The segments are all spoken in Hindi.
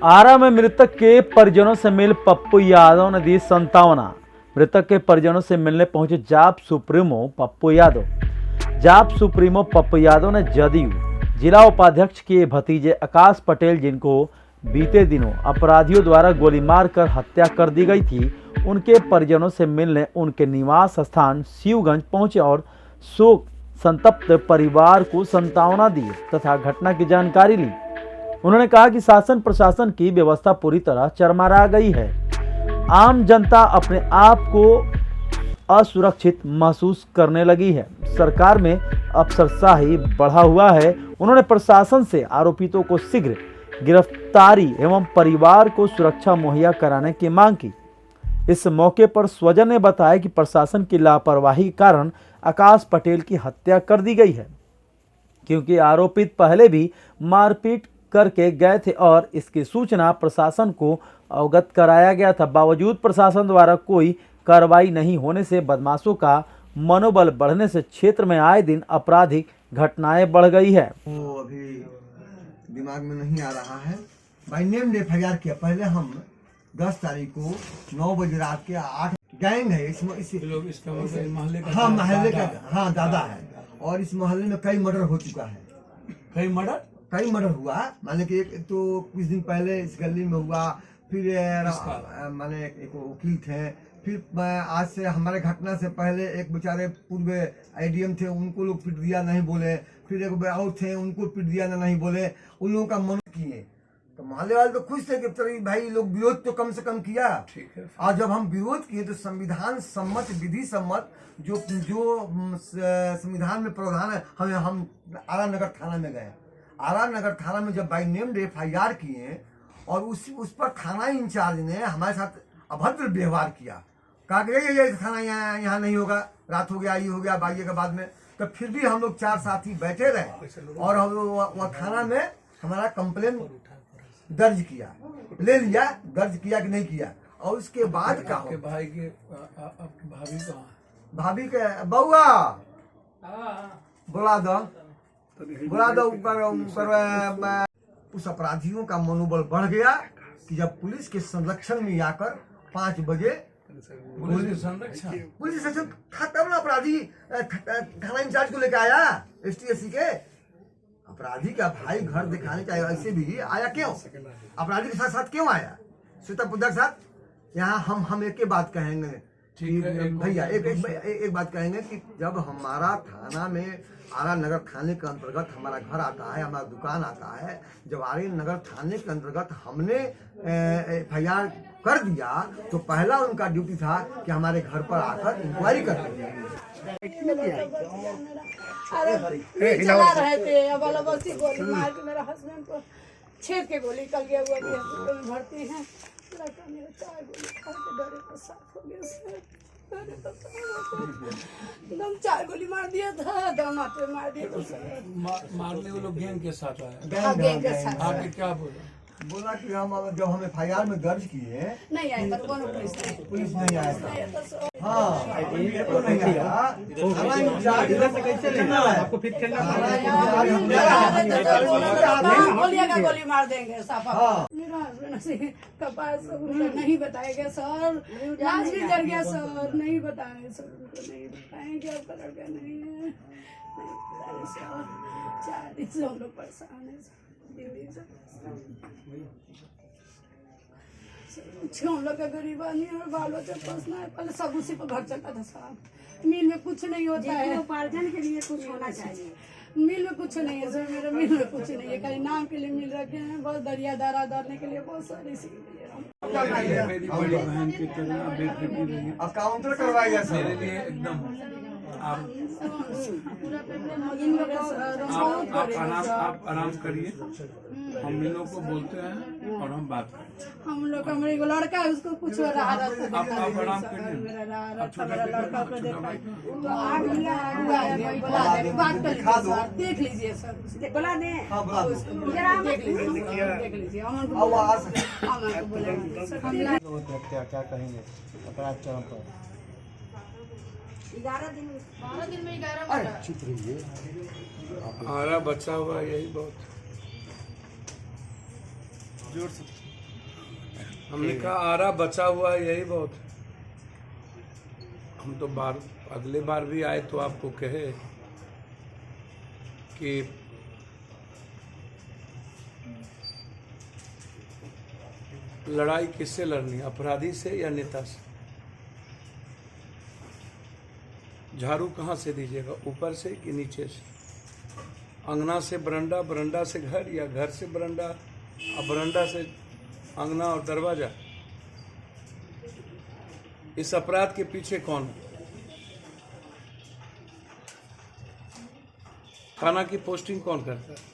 आरा में मृतक के परिजनों से मिल पप्पू यादव ने दी सांत्वना। मृतक के परिजनों से मिलने पहुंचे जाप सुप्रीमो पप्पू यादव ने जदयू जिला उपाध्यक्ष के भतीजे आकाश पटेल, जिनको बीते दिनों अपराधियों द्वारा गोली मारकर हत्या कर दी गई थी, उनके परिजनों से मिलने उनके निवास स्थान शिवगंज पहुंचे और शोक संतप्त परिवार को सांत्वना दी तथा घटना की जानकारी ली। उन्होंने कहा कि शासन प्रशासन की व्यवस्था पूरी तरह चरमरा गई है। आम जनता अपने आप को असुरक्षित महसूस करने लगी है। सरकार में अफसरशाही बढ़ा हुआ है। उन्होंने प्रशासन से आरोपितों को शीघ्र गिरफ्तारी एवं परिवार को सुरक्षा मुहैया कराने की मांग की। इस मौके पर स्वजन ने बताया कि प्रशासन की लापरवाही के कारण आकाश पटेल की हत्या कर दी गई है, क्योंकि आरोपित पहले भी मारपीट करके गए थे और इसकी सूचना प्रशासन को अवगत कराया गया था। बावजूद प्रशासन द्वारा कोई कार्रवाई नहीं होने से बदमाशों का मनोबल बढ़ने से क्षेत्र में आए दिन आपराधिक घटनाएं बढ़ गई है। वो अभी दिमाग में नहीं आ रहा है। बाई नेम एफआईआर किया। पहले हम 10 तारीख को 9 बजे रात के 8 गैंग है इस मोहल्ले का। हाँ, मोहल्ले का। हाँ, दादा है। और इस मोहल्ले में कई मर्डर हो चुका है। कई मर्डर हुआ। माने कि एक तो कुछ दिन पहले इस गली में हुआ, फिर माने एक वकील थे, फिर आज से हमारे घटना से पहले एक बेचारे पूर्व आईडीएम थे, उनको लोग पीट दिया नहीं बोले। फिर एक और थे, उनको पीट दिया नहीं बोले। उन लोगों का मन किए तो मोहल्ले वाले तो खुश थे कि चलिए भाई लोग विरोध तो कम से कम किया। ठीक है। और जब हम विरोध किए तो संविधान सम्मत, विधि सम्मत जो संविधान में प्रावधान है, हम आरा नगर थाना में गए। आरा नगर थाना में जब बाई नेम्ड एफआईआर किए और उस पर थाना इंचार्ज ने हमारे साथ अभद्र व्यवहार किया। कहा कि ये थाना यहाँ नहीं होगा, रात हो गया, ये हो गया, बाइये के बाद में। तो फिर भी हम लोग 4 साथी बैठे रहे और वह थाना में हमारा कंप्लेन दर्ज किया, ले लिया। दर्ज किया कि नहीं किया। और उसके बाद का आपके भाई के आपकी भाभी कहाँ? भाभी के बउआ बुला दो ऊपर। उस अपराधियों का मनोबल बढ़ गया कि जब पुलिस के संरक्षण में आकर 5 बजे पुलिस संरक्षण खत्म ना, अपराधी थाना इंचार्ज को लेकर आया एसटीएससी के। अपराधी का भाई घर दिखाने चाहिए, ऐसे भी आया क्यों? अपराधी के साथ क्यों आया? श्वेता पुद्दा के साथ। यहाँ हम एक ही बात कहेंगे भैया, एक बात कहेंगे कि जब हमारा थाना में आरा नगर थाने के अंतर्गत हमारा घर आता है, हमारा दुकान आता है, जब आरा नगर थाने के अंतर्गत हमने एफआईआर कर दिया तो पहला उनका ड्यूटी था कि हमारे घर पर आकर इंक्वायरी करते। चला रहे थे, अब गोली मार के मेरा हस्बैंड को छेद के गोली निकल गया। हुआ भी हॉस्पिटल में भर्ती है। लड़का मेरा 4 गोली खा के डरे को साफ हो गया सर। एकदम 4 गोली मार दिया था, दम पे मार दिया था। मारने वो लोग गैंग के साथ आए। गैंग के साथ आगे क्या बोला कि हम जब हम एफआईआर में दर्ज किए नहीं आए पर कोनो पुलिस नहीं आया था। हाँ, तो नहीं आया। थाना इंचार्ज कैसे लेना है आपको? फिर खेलना गोलियां का गोली मार देंगे साफा। मेरा हस्बैंड कपास नहीं बताएगा सर, लाश भी जल गया सर, नहीं बताए सर, उनको नहीं बताएंगे। आपका लड़का नहीं है, नहीं बताए सर। 4 दिन से हम लोग परेशान है सर। हम लोग का गरीब आदमी और बाल बच्चा पोसना है। पहले सब उसी पर घर चलता था साहब। मिल में कुछ नहीं होता है, उपार्जन के लिए कुछ होना चाहिए। मिल में कुछ नहीं है सर, मेरे मिल में कुछ नहीं है, खाली नाम के लिए मिल रखे हैं। बहुत दरिया दारा डालने के लिए बहुत सारे, इसीलिए मेरी बड़ी बहन की तरह बेटी रही। काउंटर करवाएगा सर। मेरे लिए एकदम आप आराम करिए। हम इन लोगों को बोलते हैं और हम बात करें। हम लोग हमारे लड़का है, उसको कुछ हो रहा है। आप आराम करिए। मेरा लड़का को देखा तो आ गया, बात कर लीजिए, देख लीजिए सर, बुला दे, देख लीजिए। अमन को बोलेंगे। क्या कहेंगे अपराध चरम पर? 11 दिन में 11 चुप रहिए। हमारा बच्चा हुआ यही बहुत जोर से हमने कहा आरा बचा हुआ है, यही बहुत है। हम तो अगले बार भी आए तो आपको कहे कि लड़ाई किससे लड़नी, अपराधी से या नेता से? झाड़ू कहाँ से दीजिएगा, ऊपर से कि नीचे से? अंगना से बरंडा, बरंडा से घर, या घर से बरंडा और बरंडा से अंगना और दरवाजा? इस अपराध के पीछे कौन है? थाना की पोस्टिंग कौन करता है?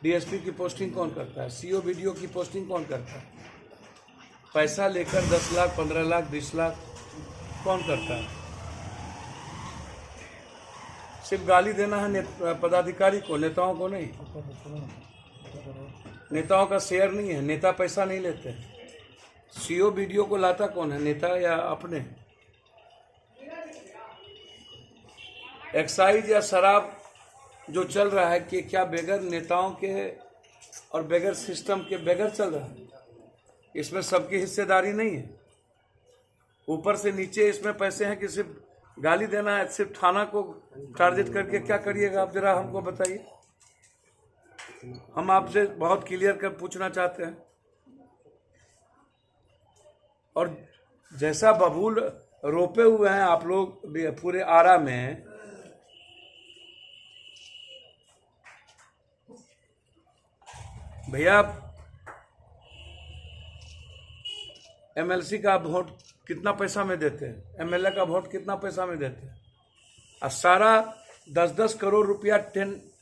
डीएसपी की पोस्टिंग कौन करता है? सीओ वीडियो की पोस्टिंग कौन करता है? पैसा लेकर 10 लाख, 15 लाख, 20 लाख कौन करता है? सिर्फ गाली देना है पदाधिकारी को, नेताओं को नहीं। नेताओं का शेयर नहीं है, नेता पैसा नहीं लेते। सीओ वीडियो को लाता कौन है, नेता या अपने? एक्साइज या शराब जो चल रहा है कि क्या बगैर नेताओं के और बगैर सिस्टम के बगैर चल रहा है? इसमें सबकी हिस्सेदारी नहीं है। ऊपर से नीचे इसमें पैसे हैं कि सिर्फ गाली देना है, सिर्फ थाना को टारगेट करके क्या करिएगा आप जरा हमको बताइए। हम आपसे बहुत क्लियर कर पूछना चाहते हैं। और जैसा बबूल रोपे हुए हैं आप लोग पूरे आरा में, भैया एमएलसी का वोट कितना पैसा में देते हैं, एमएलए का वोट कितना पैसा में देते हैं, और सारा 10-10 करोड़ रुपया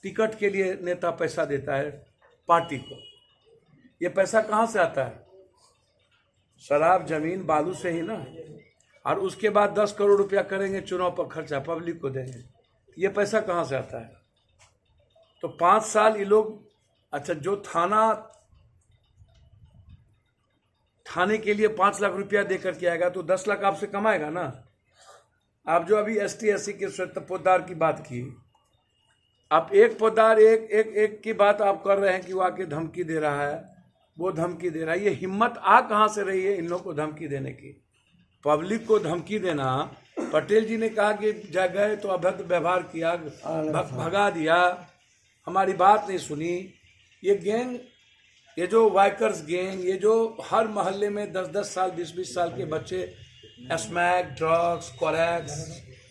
टिकट के लिए नेता पैसा देता है पार्टी को। ये पैसा कहाँ से आता है? शराब, जमीन, बालू से ही ना। और उसके बाद 10 करोड़ रुपया करेंगे चुनाव पर खर्चा, पब्लिक को देंगे। ये पैसा कहाँ से आता है? तो 5 साल ये लोग, अच्छा जो थाने के लिए 5 लाख रुपया देकर के आएगा तो 10 लाख आपसे कमाएगा ना। आप जो अभी एसटी एससी के पोद्दार की बात की, आप एक पोद्दार एक की बात आप कर रहे हैं कि वो आके धमकी दे रहा है, वो धमकी दे रहा है। ये हिम्मत कहाँ से रही है इन लोगों को धमकी देने की, पब्लिक को धमकी देना? पटेल जी ने कहा कि जा गए तो अभद्र व्यवहार किया, भगा दिया, हमारी बात नहीं सुनी। ये गैंग, ये जो वाइकर्स गैंग, ये जो हर मोहल्ले में 10-10 साल, 20-20 साल के बच्चे स्मैक, ड्रग्स, कोरैक्स,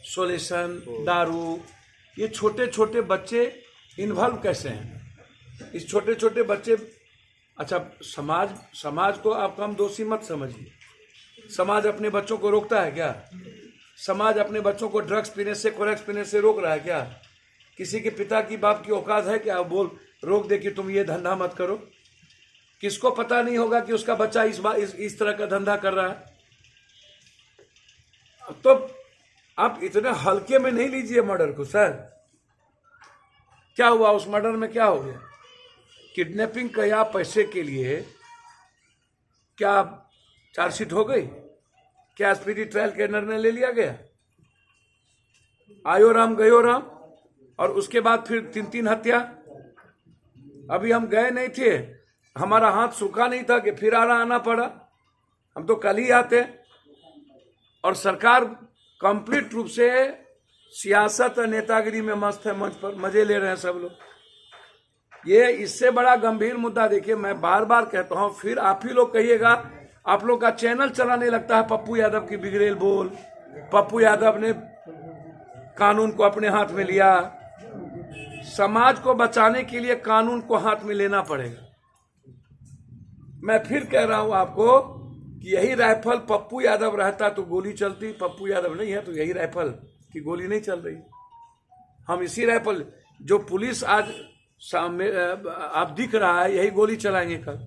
सोल्यूशन, दारू, ये छोटे छोटे बच्चे इन्वॉल्व कैसे हैं? इस छोटे छोटे बच्चे, अच्छा समाज को आप कम दोषी मत समझिए। समाज अपने बच्चों को रोकता है क्या? समाज अपने बच्चों को ड्रग्स पीने से, कोरैक्स पीने से रोक रहा है क्या? किसी के पिता की बाप की औकात है क्या बोल रोक दे कि तुम ये धंधा मत करो? किसको पता नहीं होगा कि उसका बच्चा इस तरह का धंधा कर रहा है? तो आप इतने हल्के में नहीं लीजिए मर्डर को सर। क्या हुआ उस मर्डर में? क्या हो गया? किडनैपिंग का या पैसे के लिए क्या चार्जशीट हो गई? क्या स्पीडी ट्रायल का निर्णय ले लिया गया? आयो राम गयो राम, और उसके बाद फिर 3-3 हत्या। अभी हम गए नहीं थे, हमारा हाथ सूखा नहीं था कि फिर आना पड़ा। हम तो कल ही आते। और सरकार कंप्लीट रूप से सियासत और नेतागिरी में मस्त है, मंच पर मजे ले रहे हैं सब लोग। ये इससे बड़ा गंभीर मुद्दा देखिए, मैं बार बार कहता हूं, फिर आप ही लोग कहिएगा, आप लोग का चैनल चलाने लगता है पप्पू यादव की बिगड़ेल बोल। पप्पू यादव ने कानून को अपने हाथ में लिया। समाज को बचाने के लिए कानून को हाथ में लेना पड़ेगा। मैं फिर कह रहा हूं आपको कि यही राइफल पप्पू यादव रहता तो गोली चलती। पप्पू यादव नहीं है तो यही राइफल की गोली नहीं चल रही। हम इसी राइफल, जो पुलिस आज सामने आप दिख रहा है, यही गोली चलाएंगे कल।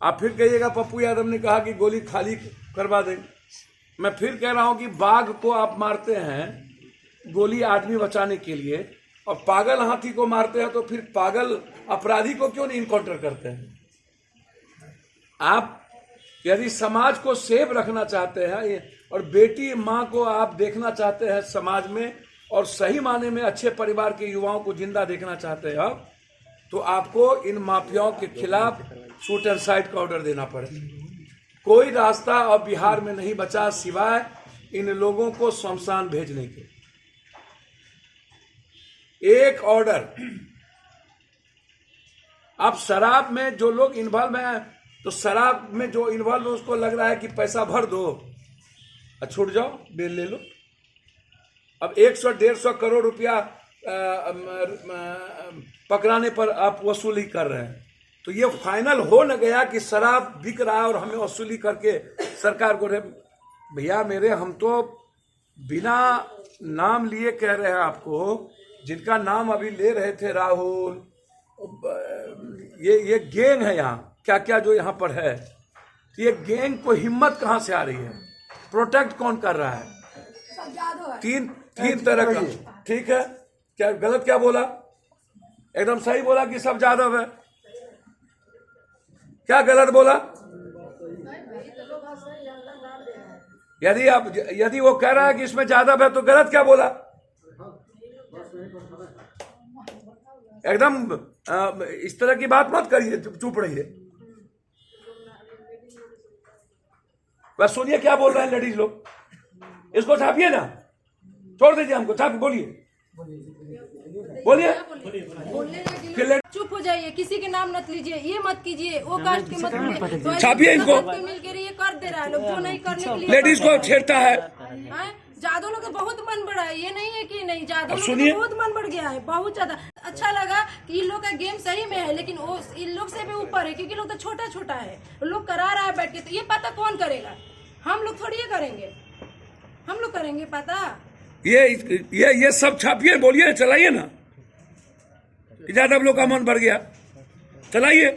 आप फिर कहिएगा पप्पू यादव ने कहा कि गोली खाली करवा देंगे। मैं फिर कह रहा हूं कि बाघ को आप मारते हैं गोली आदमी बचाने के लिए, और पागल हाथी को मारते हैं तो फिर पागल अपराधी को क्यों नहीं इनकाउंटर करते हैं? आप यदि समाज को सेफ रखना चाहते हैं और बेटी माँ को आप देखना चाहते हैं समाज में, और सही माने में अच्छे परिवार के युवाओं को जिंदा देखना चाहते हैं आप, तो आपको इन माफियाओं के खिलाफ शूट एंड साइट का ऑर्डर देना पड़े। कोई रास्ता अब बिहार में नहीं बचा सिवाय इन लोगों को शमशान भेजने के। एक ऑर्डर। अब शराब में जो लोग इन्वॉल्व हैं, तो शराब में जो इन्वॉल्व है उसको लग रहा है कि पैसा भर दो और छूट जाओ, बेल ले लो। अब 100-150 करोड़ रुपया पकड़ाने पर आप वसूली कर रहे हैं। तो ये फाइनल हो न गया कि शराब बिक रहा है और हमें वसूली करके सरकार को भैया मेरे, हम तो बिना नाम लिए कह रहे हैं आपको, जिनका नाम अभी ले रहे थे राहुल, ये गैंग है यहाँ, क्या क्या जो यहाँ पर है। तो ये गैंग को हिम्मत कहाँ से आ रही है? प्रोटेक्ट कौन कर रहा है? सब जादू है। तीन तरह का। ठीक है, क्या गलत क्या बोला? एकदम सही बोला कि सब जादव है। क्या गलत बोला? यदि वो कह रहा है कि इसमें जादव है तो गलत क्या बोला? एकदम इस तरह की बात मत करिए, चुप रहिए। बस सुनिए क्या बोल रहे हैं लेडीज लोग। इसको छापिए ना, छोड़ दीजिए हमको, छाप बोलिए बोलिए। चुप हो जाइए, किसी के नाम मत लीजिए, ये मत कीजिए, वो कास्ट के मत कीजिए। छापिए इनको। मिलकर ये कर दे रहा है लोग, जो नहीं करने के लिए लेडीज को छेड़ता है। जादू लोग का बहुत मन बढ़ा है, ये नहीं है कि नहीं, जादू लोग सुनिए। का बहुत मन बढ़ गया है, बहुत ज्यादा। अच्छा लगा कि इन लोग का गेम सही में है, लेकिन वो इन लोग से भी ऊपर है, क्योंकि लोग तो छोटा छोटा है, लोग करा रहा है बैठ के। तो ये पता कौन करेगा? हम लोग थोड़ी करेंगे, हम लोग करेंगे पता। ये सब छापिए, बोलिए, चलाइए ना। ज्यादा लोग का मन बढ़ गया, चलाइए।